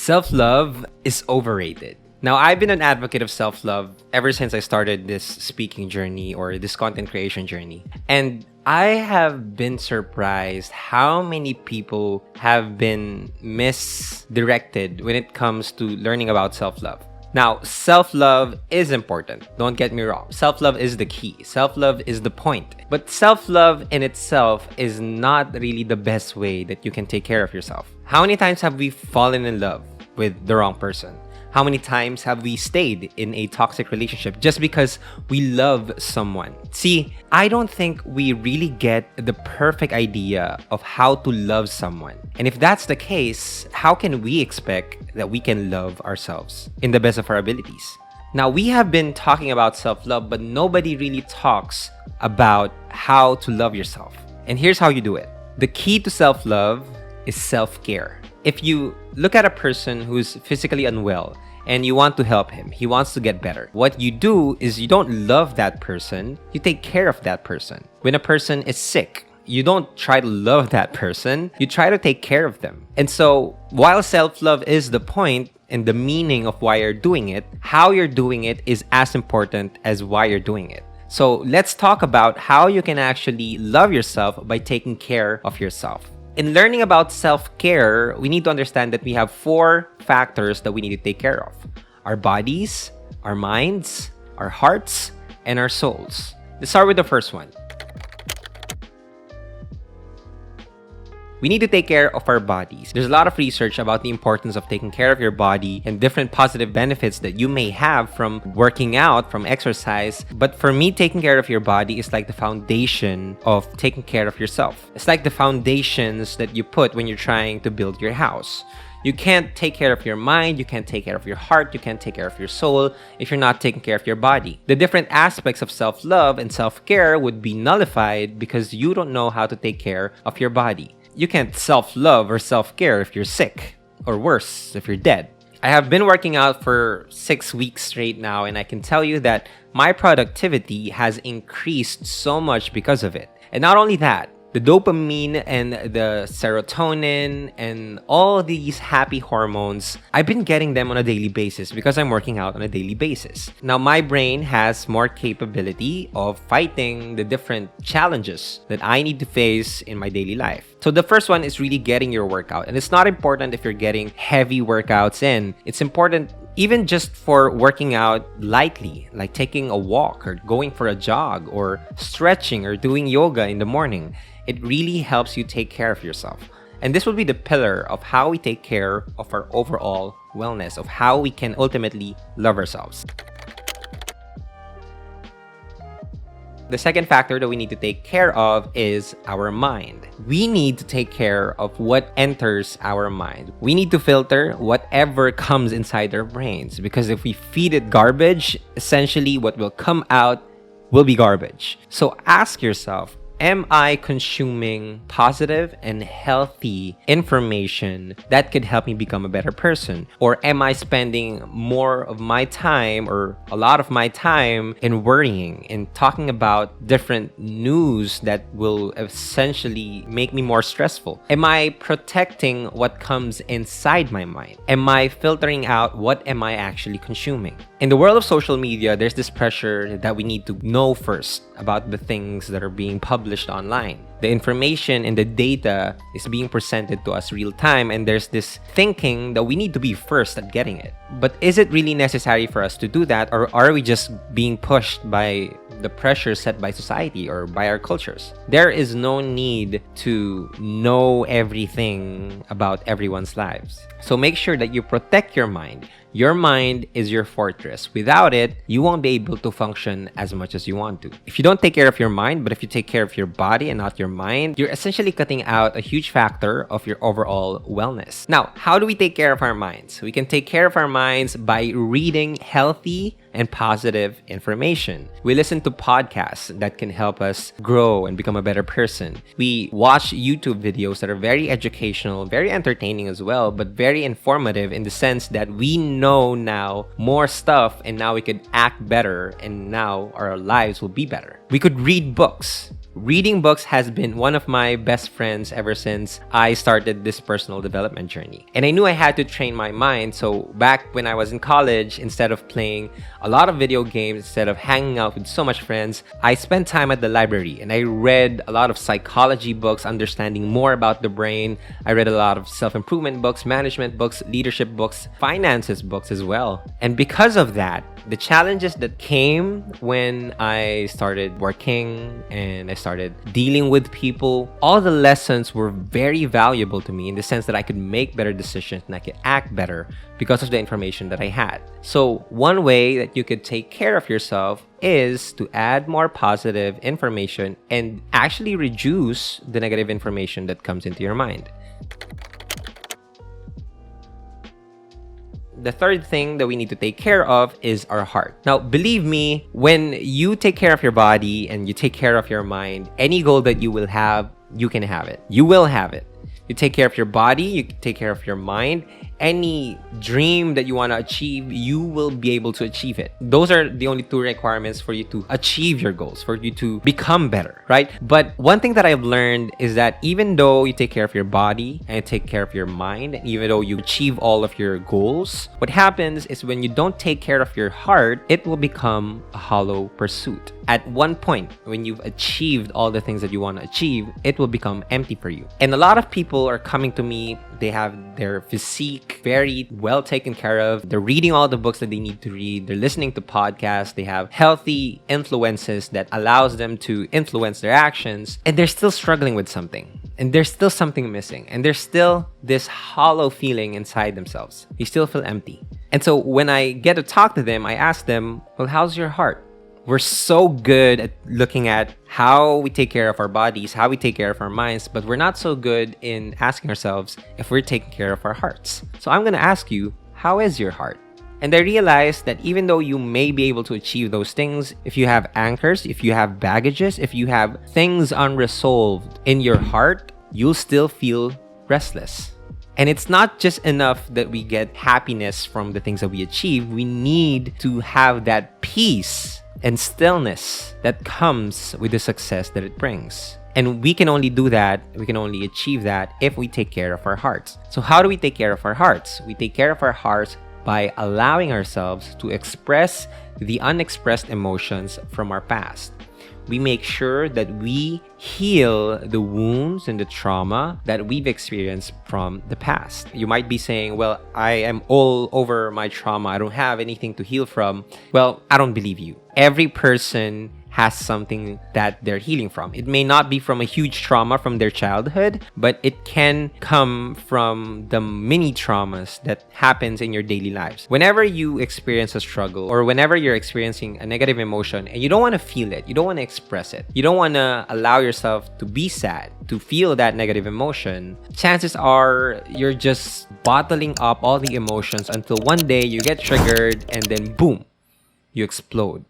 Self-love is overrated. Now, I've been an advocate of self-love ever since I started this speaking journey or this content creation journey. And I have been surprised how many people have been misdirected when it comes to learning about self-love. Now, self-love is important. Don't get me wrong. Self-love is the key. Self-love is the point. But self-love in itself is not really the best way that you can take care of yourself. How many times have we fallen in love with the wrong person? How many times have we stayed in a toxic relationship just because we love someone? See, I don't think we really get the perfect idea of how to love someone. And if that's the case, how can we expect that we can love ourselves in the best of our abilities? Now, we have been talking about self-love, but nobody really talks about how to love yourself. And here's how you do it. The key to self-love is self-care. If you look at a person who's physically unwell and you want to help him, he wants to get better, what you do is you don't love that person, you take care of that person. When a person is sick, you don't try to love that person, you try to take care of them. And so, while self-love is the point and the meaning of why you're doing it, how you're doing it is as important as why you're doing it. So, let's talk about how you can actually love yourself by taking care of yourself. In learning about self-care, we need to understand that we have 4 factors that we need to take care of. Our bodies, our minds, our hearts, and our souls. Let's start with the first one. We need to take care of our bodies. There's a lot of research about the importance of taking care of your body and different positive benefits that you may have from working out, from exercise. But for me, taking care of your body is like the foundation of taking care of yourself. It's like the foundations that you put when you're trying to build your house. You can't take care of your mind, you can't take care of your heart, you can't take care of your soul if you're not taking care of your body. The different aspects of self-love and self-care would be nullified because you don't know how to take care of your body. You can't self-love or self-care if you're sick, or worse, if you're dead. I have been working out for 6 weeks straight now, and I can tell you that my productivity has increased so much because of it. And not only that, the dopamine and the serotonin and all these happy hormones, I've been getting them on a daily basis because I'm working out on a daily basis. Now, my brain has more capability of fighting the different challenges that I need to face in my daily life. So the first one is really getting your workout. And it's not important if you're getting heavy workouts in. It's important even just for working out lightly, like taking a walk or going for a jog or stretching or doing yoga in the morning. It really helps you take care of yourself. And this will be the pillar of how we take care of our overall wellness, of how we can ultimately love ourselves. The second factor that we need to take care of is our mind. We need to take care of what enters our mind. We need to filter whatever comes inside our brains, because if we feed it garbage, essentially what will come out will be garbage. So ask yourself, am I consuming positive and healthy information that could help me become a better person? Or am I spending more of my time or a lot of my time in worrying and talking about different news that will essentially make me more stressful? Am I protecting what comes inside my mind? Am I filtering out what am I actually consuming? In the world of social media, there's this pressure that we need to know first about the things that are being published online. The information and the data is being presented to us real time, and there's this thinking that we need to be first at getting it. But is it really necessary for us to do that, or are we just being pushed by the pressure set by society or by our cultures? There is no need to know everything about everyone's lives. So make sure that you protect your mind. Your mind is your fortress. Without it, you won't be able to function as much as you want to. If you don't take care of your mind, but if you take care of your body and not your mind, you're essentially cutting out a huge factor of your overall wellness. Now, how do we take care of our minds? We can take care of our minds by reading healthy and positive information. We listen to podcasts that can help us grow and become a better person. We watch YouTube videos that are very educational, very entertaining as well, but very informative in the sense that we know now more stuff and now we could act better and now our lives will be better. We could read books. Reading books has been one of my best friends ever since I started this personal development journey. And I knew I had to train my mind. So back when I was in college, instead of playing a lot of video games, instead of hanging out with so much friends, I spent time at the library and I read a lot of psychology books, understanding more about the brain. I read a lot of self-improvement books, management books, leadership books, finances books as well. And because of that, the challenges that came when I started working and I started dealing with people, all the lessons were very valuable to me in the sense that I could make better decisions and I could act better because of the information that I had. So one way that you could take care of yourself is to add more positive information and actually reduce the negative information that comes into your mind. The third thing that we need to take care of is our heart. Now, believe me, when you take care of your body and you take care of your mind, any goal that you will have, you can have it. You will have it. You take care of your body, you take care of your mind. Any dream that you want to achieve, you will be able to achieve it. Those are the only two requirements for you to achieve your goals, for you to become better, right? But one thing that I've learned is that even though you take care of your body and you take care of your mind, and even though you achieve all of your goals, what happens is when you don't take care of your heart, it will become a hollow pursuit. At one point, when you've achieved all the things that you want to achieve, it will become empty for you. And a lot of people are coming to me, they have their physique very well taken care of. They're reading all the books that they need to read. They're listening to podcasts. They have healthy influences that allows them to influence their actions. And they're still struggling with something. And there's still something missing. And there's still this hollow feeling inside themselves. They still feel empty. And so when I get to talk to them, I ask them, well, how's your heart? We're so good at looking at how we take care of our bodies, how we take care of our minds, but we're not so good in asking ourselves if we're taking care of our hearts. So I'm going to ask you, how is your heart? And I realized that even though you may be able to achieve those things, if you have anchors, if you have baggages, if you have things unresolved in your heart, you'll still feel restless. And it's not just enough that we get happiness from the things that we achieve. We need to have that peace and stillness that comes with the success that it brings. And we can only do that, we can only achieve that if we take care of our hearts. So how do we take care of our hearts? We take care of our hearts by allowing ourselves to express the unexpressed emotions from our past. We make sure that we heal the wounds and the trauma that we've experienced from the past. You might be saying, well, I am all over my trauma. I don't have anything to heal from. Well, I don't believe you. Every person has something that they're healing from. It may not be from a huge trauma from their childhood, but it can come from the mini traumas that happens in your daily lives. Whenever you experience a struggle or whenever you're experiencing a negative emotion and you don't want to feel it, you don't want to express it, you don't want to allow yourself to be sad, to feel that negative emotion, chances are you're just bottling up all the emotions until one day you get triggered and then boom, you explode.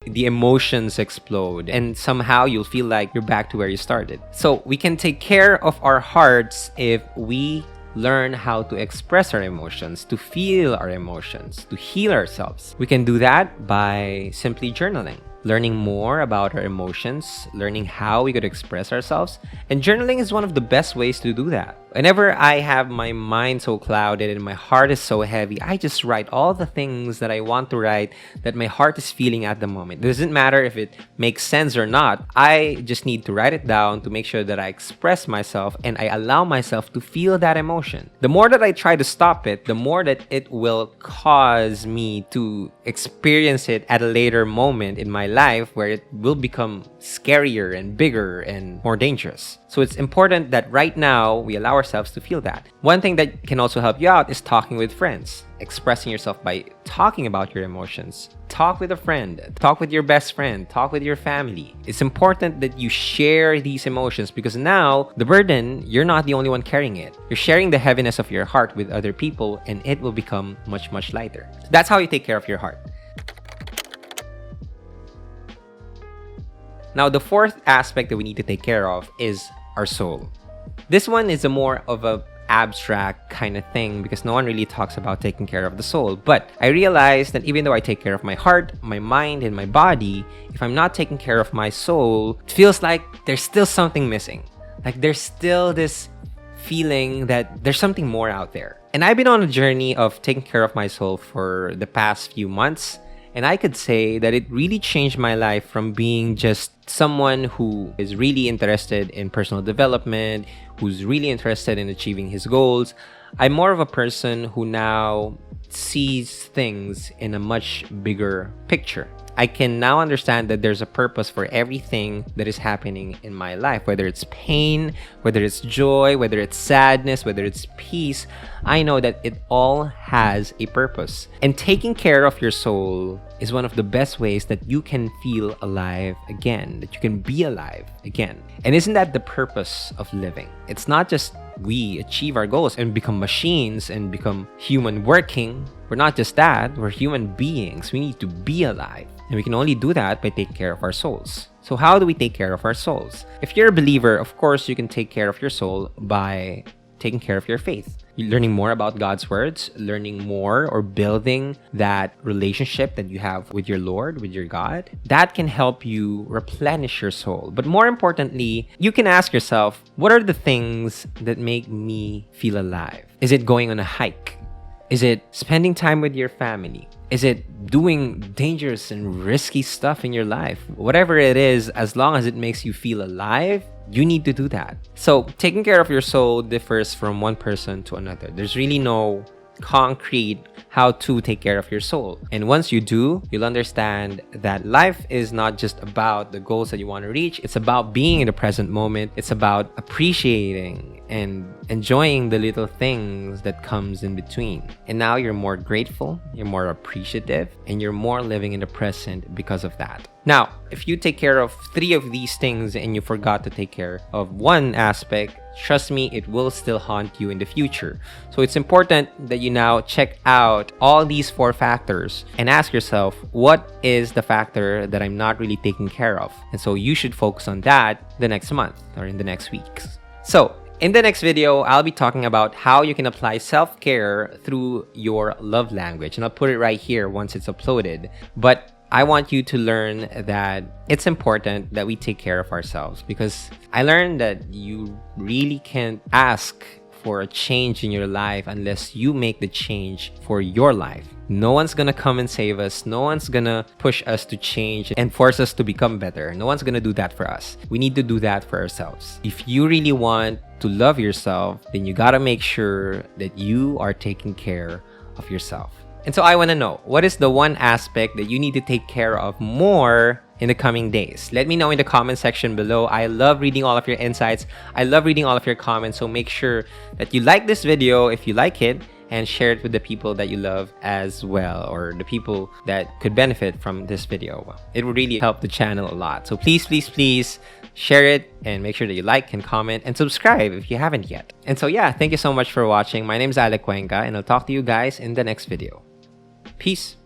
The emotions explode and somehow you'll feel like you're back to where you started. So we can take care of our hearts if we learn how to express our emotions, to feel our emotions, to heal ourselves. We can do that by simply journaling, learning more about our emotions, learning how we could express ourselves. And journaling is one of the best ways to do that. Whenever I have my mind so clouded and my heart is so heavy, I just write all the things that I want to write that my heart is feeling at the moment. It doesn't matter if it makes sense or not. I just need to write it down to make sure that I express myself and I allow myself to feel that emotion. The more that I try to stop it, the more that it will cause me to experience it at a later moment in my life where it will become scarier and bigger and more dangerous. So it's important that right now we allow ourselves to feel that. One thing that can also help you out is talking with friends, expressing yourself by talking about your emotions. Talk with a friend, talk with your best friend, talk with your family. It's important that you share these emotions because now the burden, you're not the only one carrying it. You're sharing the heaviness of your heart with other people and it will become much, much lighter. So that's how you take care of your heart. Now, the fourth aspect that we need to take care of is our soul. This one is a more of a abstract kind of thing because no one really talks about taking care of the soul. But I realized that even though I take care of my heart, my mind, and my body, if I'm not taking care of my soul, it feels like there's still something missing. Like there's still this feeling that there's something more out there. And I've been on a journey of taking care of my soul for the past few months. And I could say that it really changed my life from being just someone who is really interested in personal development, who's really interested in achieving his goals. I'm more of a person who now sees things in a much bigger picture. I can now understand that there's a purpose for everything that is happening in my life, whether it's pain, whether it's joy, whether it's sadness, whether it's peace. I know that it all has a purpose. And taking care of your soul is one of the best ways that you can feel alive again, that you can be alive again. And isn't that the purpose of living? It's not just we achieve our goals and become machines and become human working. We're not just that, we're human beings. We need to be alive. And we can only do that by taking care of our souls. So how do we take care of our souls? If you're a believer, of course, you can take care of your soul by taking care of your faith. You're learning more about God's words, learning more or building that relationship that you have with your Lord, with your God. That can help you replenish your soul. But more importantly, you can ask yourself, what are the things that make me feel alive? Is it going on a hike? Is it spending time with your family? Is it doing dangerous and risky stuff in your life? Whatever it is, as long as it makes you feel alive, you need to do that. So taking care of your soul differs from one person to another. There's really no concrete how to take care of your soul. And once you do, you'll understand that life is not just about the goals that you want to reach. It's about being in the present moment. It's about appreciating and enjoying the little things that comes in between. And now you're more grateful, you're more appreciative, and you're more living in the present because of that. Now, if you take care of 3 of these things and you forgot to take care of one aspect, trust me, it will still haunt you in the future. So it's important that you now check out all these 4 factors and ask yourself, what is the factor that I'm not really taking care of? And so you should focus on that the next month or in the next weeks. So in the next video, I'll be talking about how you can apply self-care through your love language. And I'll put it right here once it's uploaded. But I want you to learn that it's important that we take care of ourselves, because I learned that you really can't ask for a change in your life unless you make the change for your life. No one's gonna come and save us. No one's gonna push us to change and force us to become better. No one's gonna do that for us. We need to do that for ourselves. If you really want to love yourself, then you gotta make sure that you are taking care of yourself. And so I want to know, what is the one aspect that you need to take care of more in the coming days? Let me know in the comment section below. I love reading all of your insights. I love reading all of your comments. So make sure that you like this video if you like it, and share it with the people that you love as well, or the people that could benefit from this video. It would really help the channel a lot. So please, please, please share it, and make sure that you like and comment and subscribe if you haven't yet. And so yeah, thank you so much for watching. My name is Alec, Cuenca, and I'll talk to you guys in the next video. Peace.